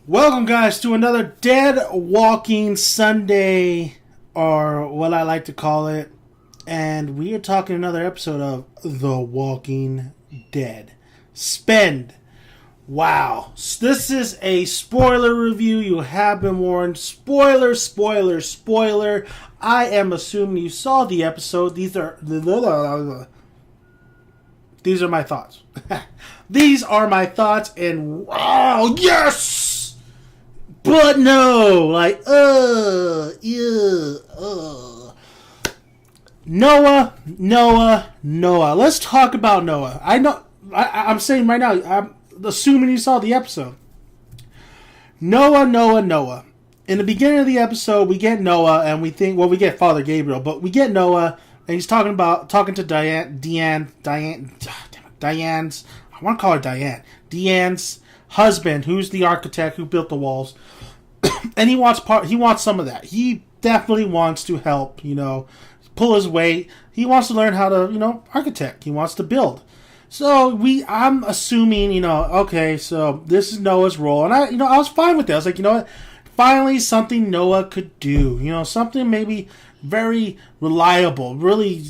Welcome, guys, to another Dead Walking Sunday, or what I like to call it. And we are talking another episode of The Walking Dead. Spend. Wow. This is a spoiler review. You have been warned. Spoiler, spoiler, spoiler. I am assuming you saw the episode. These are my thoughts. These are my thoughts, and wow, yes! But no, Noah. Let's talk about Noah. I'm saying right now, I'm assuming you saw the episode. Noah. In the beginning of the episode, we get Noah, and we get Father Gabriel, but we get Noah, and he's talking to Diane's, I want to call her Diane. Deanne's husband, who's the architect who built the walls, and he wants some of that. He definitely wants to help, pull his weight. He wants to learn how to, architect. He wants to build. So I'm assuming, okay, so this is Noah's role, and I was fine with that. I was like, what? Finally, something Noah could do. Something maybe very reliable, really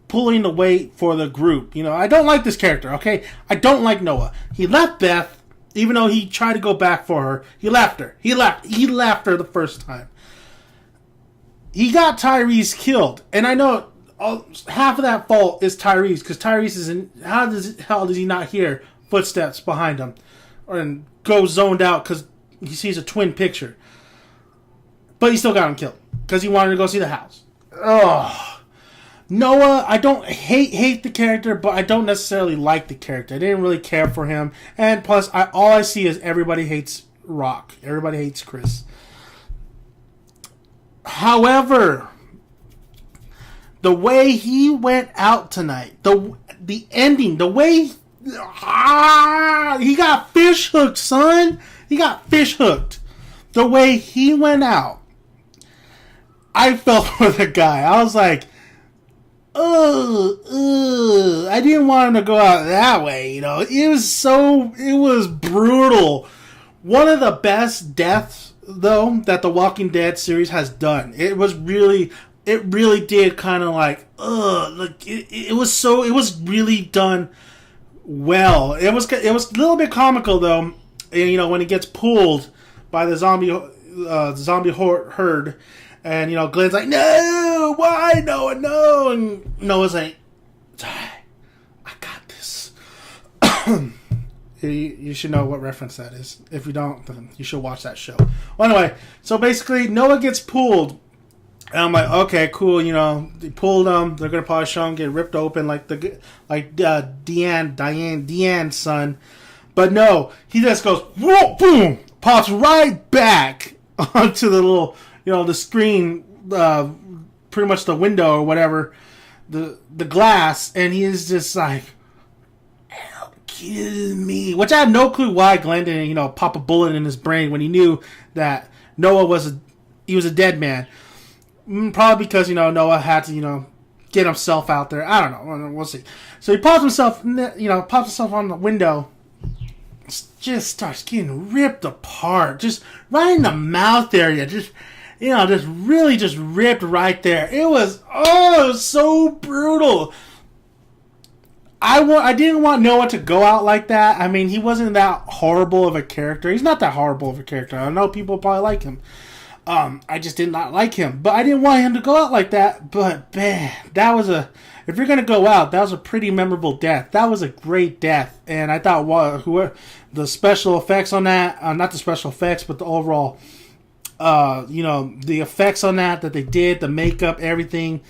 pulling the weight for the group. I don't like this character, okay? I don't like Noah. He left Beth. Even though he tried to go back for her, he left her. He left her the first time. He got Tyrese killed. And I know half of that fault is Tyrese, because Tyrese is in... How does he not hear footsteps behind him? And go zoned out because he sees a twin picture. But he still got him killed because he wanted to go see the house. Oh, Noah, I don't hate the character, but I don't necessarily like the character. I didn't really care for him. And plus, all I see is everybody hates Rock. Everybody hates Chris. However, the way he went out tonight, the ending, the way... he got fish hooked, son. He got fish hooked. The way he went out, I felt for the guy. I was like... I didn't want him to go out that way, It was brutal. One of the best deaths, though, that the Walking Dead series has done. It really did kind of it was really done well. It was a little bit comical, though, when he gets pulled by the zombie herd. And, Glenn's like, no, why, Noah, no? And Noah's like, I got this. You should know what reference that is. If you don't, then you should watch that show. Well, anyway, so basically, Noah gets pulled. And I'm like, okay, cool, they pulled him. They're going to probably show him get ripped open like Deanne's son. But no, he just goes, whoa, boom, pops right back onto the little... the screen, pretty much the window or whatever, the glass, and he is just like, kill me. Which I have no clue why Glenn didn't, pop a bullet in his brain when he knew that Noah was a dead man. Probably because, Noah had to, get himself out there. I don't know. We'll see. So he pops himself on the window. Just starts getting ripped apart. Just right in the mouth area. Just really just ripped right there. It was so brutal. I didn't want Noah to go out like that. I mean, he wasn't that horrible of a character. He's not that horrible of a character. I know people probably like him. I just did not like him. But I didn't want him to go out like that. But, man, if you're going to go out, that was a pretty memorable death. That was a great death. And I thought, the special effects on that, not the special effects, but the overall... the effects on that they did, the makeup, everything,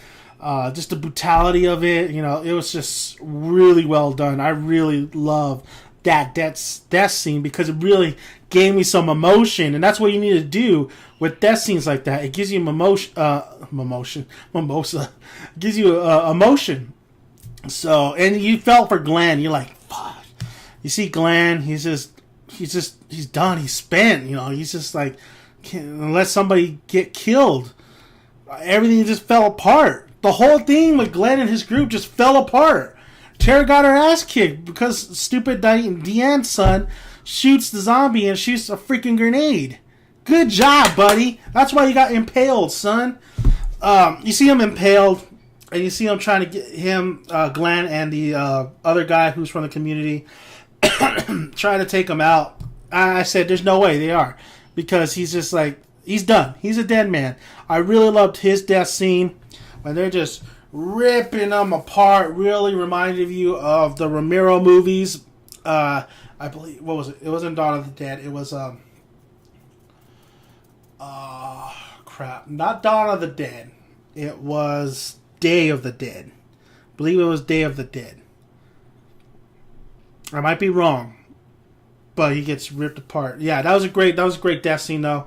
just the brutality of it, it was just really well done. I really love that death scene because it really gave me some emotion, and that's what you need to do with death scenes like that. It gives you emotion. It gives you emotion. So, and you felt for Glenn. You're like, fuck. You see Glenn, he's done. He's spent. He's just like, can't let somebody get killed. Everything just fell apart. The whole thing with Glenn and his group just fell apart. Tara got her ass kicked because stupid Deanne's son, shoots the zombie and shoots a freaking grenade. Good job, buddy. That's why you got impaled, son. You see him impaled, and you see him trying to get him, Glenn, and the other guy who's from the community, trying to take him out. I said, there's no way they are. Because he's just like, he's done. He's a dead man. I really loved his death scene. When they're just ripping them apart. Really reminded you of the Romero movies. I believe, what was it? It wasn't Dawn of the Dead. It was, crap. Not Dawn of the Dead. It was Day of the Dead. I believe it was Day of the Dead. I might be wrong. But he gets ripped apart. Yeah, that was a great death scene though.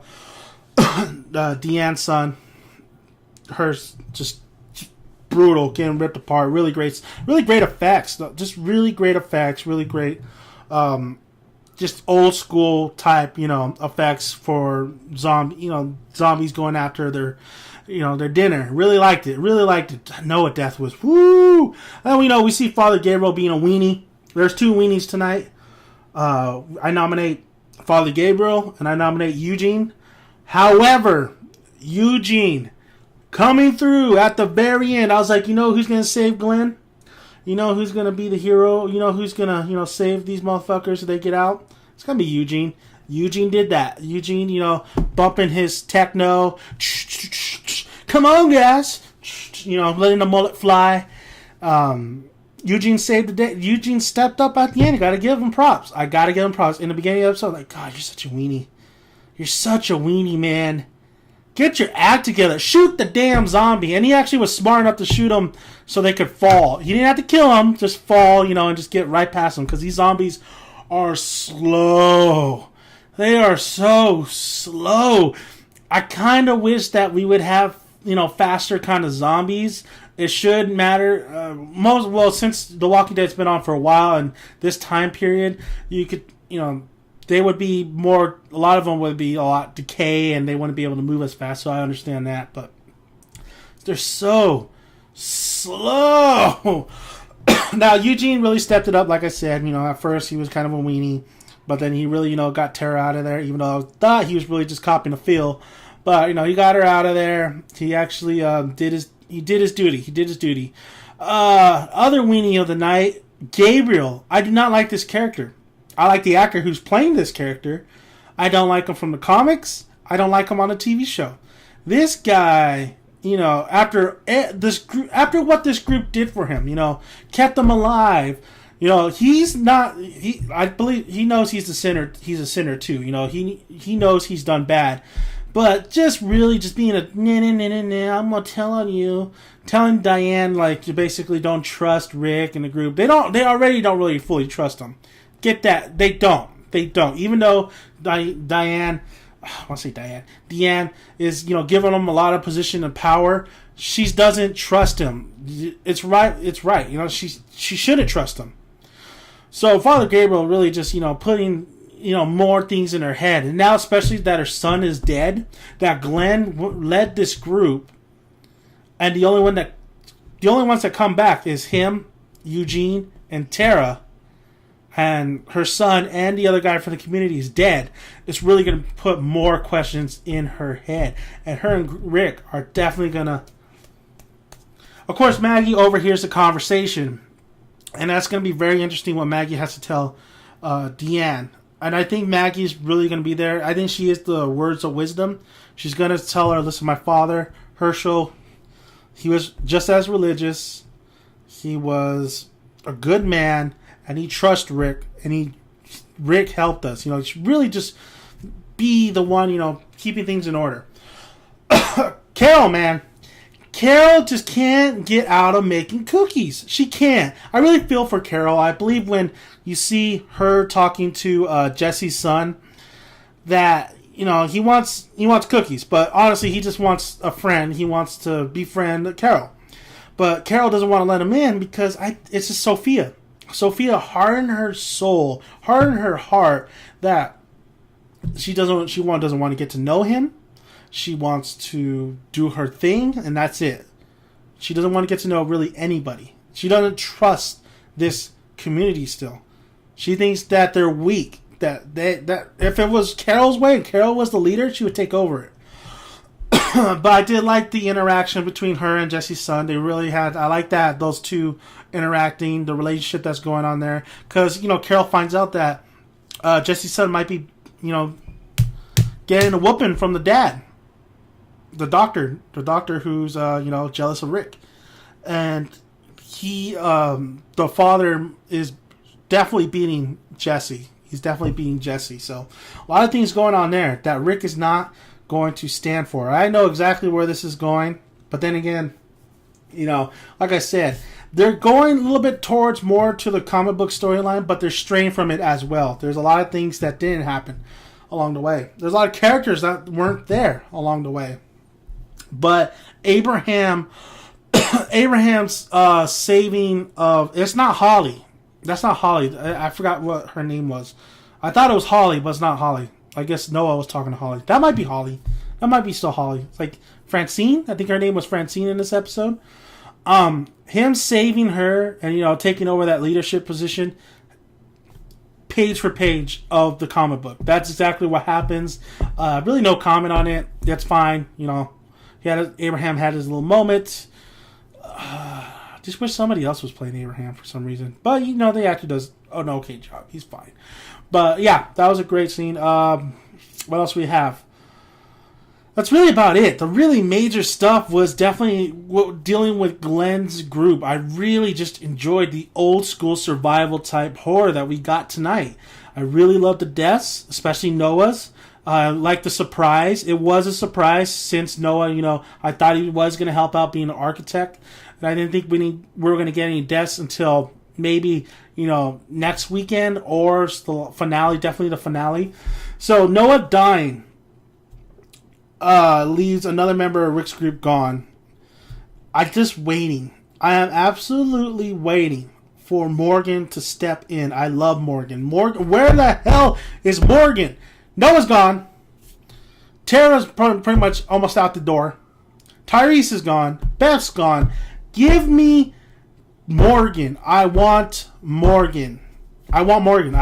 Deanne's son, hers just brutal, getting ripped apart. Really great effects. Just really great effects. Really great, just old school type, effects for zombies going after their dinner. Really liked it. Noah death was woo. And we see Father Gabriel being a weenie. There's 2 weenies tonight. I nominate Father Gabriel and I nominate Eugene. However, Eugene coming through at the very end, I was like, who's gonna save Glenn? Who's gonna be the hero? Who's gonna save these motherfuckers so they get out? It's gonna be Eugene. Eugene did that. Eugene, bumping his techno. Come on, guys. Letting the mullet fly. Eugene saved the day. Eugene stepped up at the end. You gotta give him props. I gotta give him props. In the beginning of the episode, like, God, you're such a weenie. You're such a weenie, man. Get your act together. Shoot the damn zombie. And he actually was smart enough to shoot him so they could fall. He didn't have to kill him. Just fall, and just get right past him. Because these zombies are slow. They are so slow. I kind of wish that we would have, faster kind of zombies. It should matter. Since The Walking Dead's been on for a while, and this time period, you could, they would be more. A lot of them would be a lot decay, and they wouldn't be able to move as fast. So I understand that, but they're so slow. Now Eugene really stepped it up. Like I said, at first he was kind of a weenie, but then he really, got Tara out of there. Even though I thought he was really just copying a feel, but he got her out of there. He actually did his duty. Other weenie of the night, Gabriel. I do not like this character. I like the actor who's playing this character. I don't like him from the comics. I don't like him on the TV show. This guy, after what this group did for him, kept him alive. He's not. I believe he knows he's the sinner. He's a sinner too. He knows he's done bad. But just being a I'm gonna tell on you, telling Diane like you basically don't trust Rick and the group. They already don't really fully trust him. Get that? They don't. Even though Deanne is giving him a lot of position and power, she doesn't trust him. It's right. She shouldn't trust him. So Father Gabriel really just putting more things in her head. And now, especially that her son is dead, that Glenn led this group, and the only ones that come back is him, Eugene, and Tara, and her son and the other guy from the community is dead. It's really going to put more questions in her head. And her and Rick are definitely going to... Of course, Maggie overhears the conversation, and that's going to be very interesting what Maggie has to tell Deanne. And I think Maggie's really going to be there. I think she is the words of wisdom. She's going to tell her, listen, my father, Herschel, he was just as religious. He was a good man, and he trusted Rick, and Rick helped us. Really just be the one, keeping things in order. Carol, man. Carol just can't get out of making cookies. She can't. I really feel for Carol. I believe when you see her talking to Jesse's son, that he wants cookies, but honestly he just wants a friend. He wants to befriend Carol, but Carol doesn't want to let him in because it's just Sophia. Sophia hardened her soul, hardened her heart that she doesn't want to get to know him. She wants to do her thing, and that's it. She doesn't want to get to know really anybody. She doesn't trust this community still. She thinks that they're weak. that if it was Carol's way and Carol was the leader, she would take over it. But I did like the interaction between her and Jesse's son. They really had. I like that those two interacting, the relationship that's going on there. Because Carol finds out that Jesse's son might be getting a whooping from the dad, the doctor who's jealous of Rick, and he the father is definitely beating Jesse. He's definitely beating Jesse. So a lot of things going on there that Rick is not going to stand for. I know exactly where this is going, but then again, like I said, they're going a little bit towards more to the comic book storyline, but they're straying from it as well. There's a lot of things that didn't happen along the way. There's a lot of characters that weren't there along the way. But Abraham's saving of, it's not Holly. That's not Holly. I forgot what her name was. I thought it was Holly, but it's not Holly. I guess Noah was talking to Holly. That might be Holly. That might be still Holly. It's like Francine. I think her name was Francine in this episode. Him saving her and taking over that leadership position, page for page of the comic book. That's exactly what happens. Really no comment on it. That's fine. Abraham had his little moment. Just wish somebody else was playing Abraham for some reason. But the actor does an okay job. He's fine. But yeah, that was a great scene. What else we have? That's really about it. The really major stuff was definitely dealing with Glenn's group. I really just enjoyed the old school survival type horror that we got tonight. I really loved the deaths, especially Noah's. I like the surprise. It was a surprise since Noah, I thought he was going to help out being an architect. And I didn't think we were going to get any deaths until maybe, next weekend or the finale, definitely the finale. So Noah dying leaves another member of Rick's group gone. I'm just waiting. I am absolutely waiting for Morgan to step in. I love Morgan. Morgan, where the hell is Morgan? Noah's gone. Tara's pretty much almost out the door. Tyrese is gone. Beth's gone. Give me Morgan. I want Morgan. I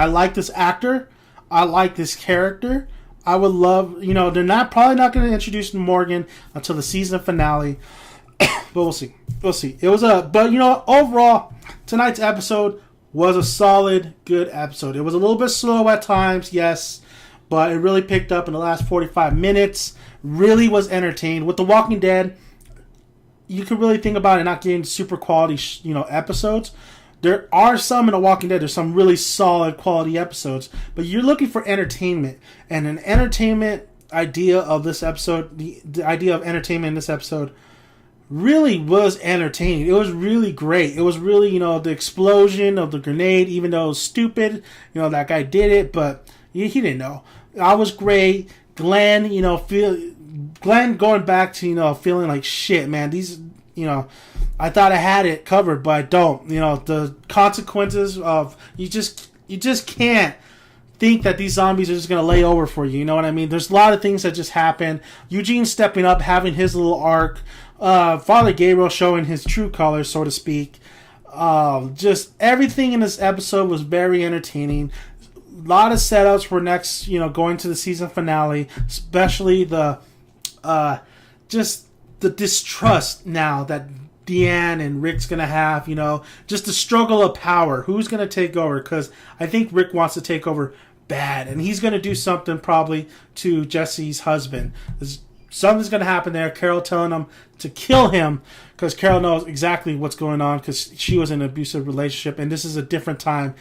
like this actor. I like this character. I would love, they're probably not going to introduce Morgan until the season finale. But we'll see. Overall, tonight's episode was a solid, good episode. It was a little bit slow at times, yes, but it really picked up in the last 45 minutes. Really was entertained. With The Walking Dead, you could really think about it not getting super quality, episodes. There are some in The Walking Dead. There's some really solid quality episodes, but you're looking for entertainment, and an entertainment idea of this episode, the idea of entertainment in this episode, really was entertaining. It was really great. It was really, the explosion of the grenade, even though it was stupid, that guy did it, but he didn't know. I was great. Glenn, Glenn going back to, feeling like shit, man. These, I thought I had it covered, but I don't. The consequences of, you just can't think that these zombies are just going to lay over for you. You know what I mean? There's a lot of things that just happen. Eugene stepping up, having his little arc. Father Gabriel showing his true colors, so to speak. Just everything in this episode was very entertaining. A lot of setups for next, going to the season finale, especially the just the distrust now that Deanne and Rick's going to have, just the struggle of power. Who's going to take over? Because I think Rick wants to take over bad, and he's going to do something probably to Jesse's husband. Something's going to happen there. Carol telling him to kill him because Carol knows exactly what's going on because she was in an abusive relationship, and this is a different time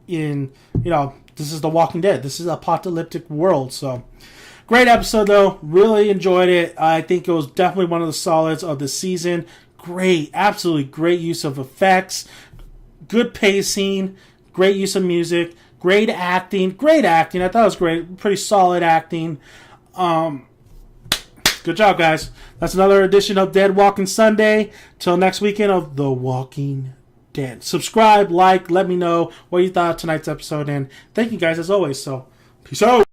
in, this is The Walking Dead. This is an apocalyptic world, so... Great episode, though. Really enjoyed it. I think it was definitely one of the solids of the season. Great, absolutely great use of effects. Good pacing. Great use of music. Great acting. I thought it was great. Pretty solid acting. Good job, guys. That's another edition of Dead Walking Sunday. Till next weekend of The Walking Dead. Subscribe, like, let me know what you thought of tonight's episode. And thank you guys as always. So, peace out.